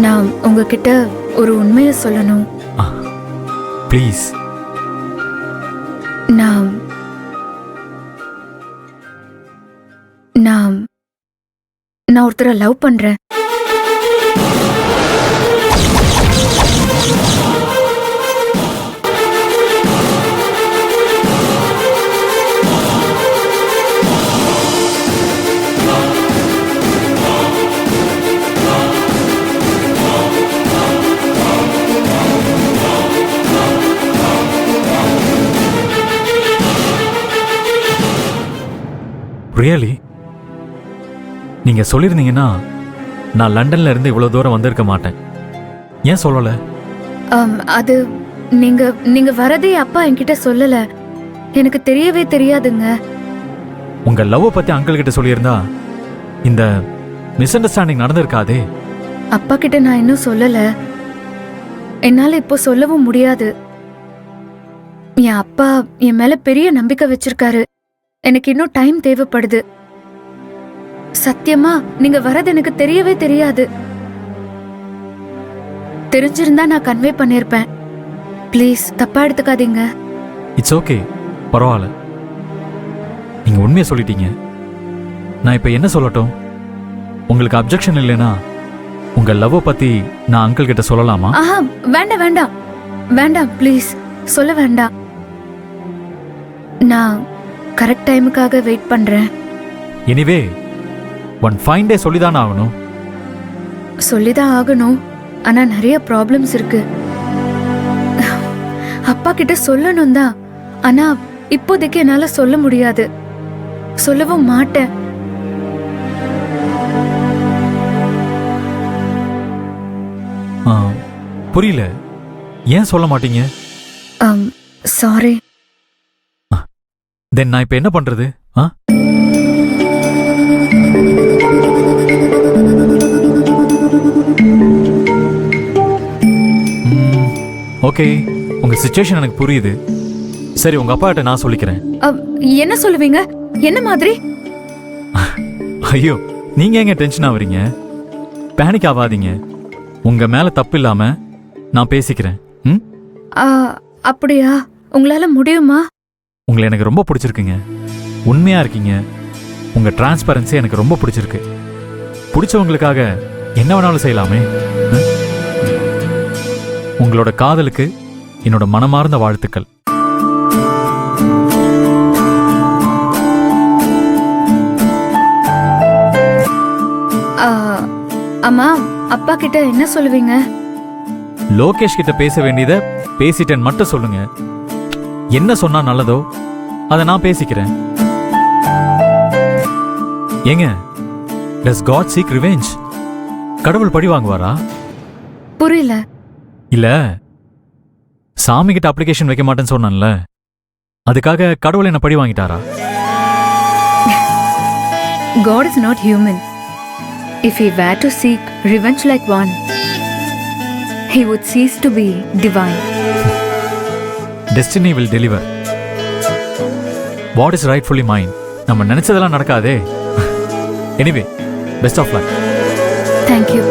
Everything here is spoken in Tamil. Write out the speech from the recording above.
நான் உங்ககிட்ட ஒரு உண்மையை சொல்லணும். ப்ளீஸ். நான் நான் நான் ஒருத்தரை லவ் பண்றேன். ரியலி? நீங்க சொல்லியிருந்தீங்கன்னா நான் லண்டன்ல இருந்து இவ்வளவு தூரம் வந்திருக்க மாட்டேன். ஏன் சொல்லல? அது நீங்க நீங்க வரதே அப்பா என்கிட்ட சொல்லல. எனக்கு தெரியவே தெரியாதுங்க. உங்க லவ் பத்தி அங்கிள் கிட்ட சொல்லியிருந்தா இந்த மிஸ் அண்டர்ஸ்டாண்டிங் நடந்திருக்காதே. அப்பா கிட்ட நான் இன்னும் சொல்லல. என்னால இப்போ சொல்லவும் முடியாது. என் அப்பா என் மேல பெரிய நம்பிக்கை வச்சிருக்காரு. எனக்கு இன்னும் டைம் தேவைப்படுது. சத்தியமா நீங்க வரது எனக்கு தெரியவே தெரியாது. தெரிஞ்சிருந்தா நான் கன்வே பண்ணிருப்பேன். ப்ளீஸ் தப்பா எடுத்துக்காதீங்க. இட்ஸ் ஓகே, பரவாயில்ல. நீங்க உண்மையை சொல்லிட்டீங்க. நான் இப்ப என்ன சொல்லட்டும்? உங்களுக்கு அப்ஜெக்ஷன் இல்லைன்னா உங்க லவ் பத்தி நான் அங்கிள் கிட்ட சொல்லலாமா? ஆஹா, வேண்டாம் வேண்டாம் வேண்டாம், ப்ளீஸ் சொல்ல வேண்டாம். நான் கரெக்ட் டைமுக்காக வெயிட் பண்றேன். எனிவே ஒன் ஃபைன் டே சொல்லிதானே ஆகணும். சொல்லிதான் ஆகணும். ஆனா நிறைய ப்ராப்ளம்ஸ் இருக்கு. அப்பா கிட்ட சொல்லணும் தான். ஆனா இப்போதைக்கு என்னால சொல்ல முடியாது. சொல்லவும் மாட்டேன். புரியல, ஏன் சொல்ல மாட்டீங்க? சாரி. தென் நான் இப்ப என்ன பண்றது? ஓகே, உங்க சிச்சுவேஷன் எனக்கு புரியுது. சரி, உங்க அப்பா கிட்ட நான் சொல்லிக்கிறேன். என்ன சொல்லுவீங்க? என்ன மாதிரி? ஐயோ, நீங்க எங்க டென்ஷன் ஆவறீங்க? பேனிக் ஆகாதீங்க. உங்க மேல தப்பு இல்லாம நான் பேசிக்கிறேன். அப்படியா? உங்களால முடியுமா? உங்களை எனக்கு ரொம்ப பிடிச்சிருக்குங்க. உண்மையா இருக்கீங்க. உங்க டிரான்ஸ்பரன்சி எனக்கு ரொம்ப பிடிச்சிருக்கு. பிடிச்சவங்களுக்காக என்ன வேணாலும் செய்யலாமே. உங்களோட காதலுக்கு என்னோட மனமார்ந்த வாழ்த்துக்கள். அம்மா, அப்பா கிட்ட என்ன சொல்லுவீங்க? லோகேஷ் கிட்ட பேச வேண்டியத பேசிட்டேன் மட்டும் சொல்லுங்க. என்ன சொன்னா நல்லதோ அதை நான் பேசிக்கிறேன். ஏங்க, does God seek revenge? கடவுள் பழி வாங்குவாரா? புரியல. இல்ல, சாமி கிட்ட அப்ளிகேஷன் வைக்க மாட்டேன்னு சொன்னேன்ல, அதுக்காக கடவுள் என்ன பழி வாங்கிட்டாரா? God is not human. If he were to seek revenge like one, he would cease to be divine. Destiny will deliver. What is rightfully mine? நம்ம நினைச்சதெல்லாம் நடக்காதே. Anyway, best of luck. Thank you.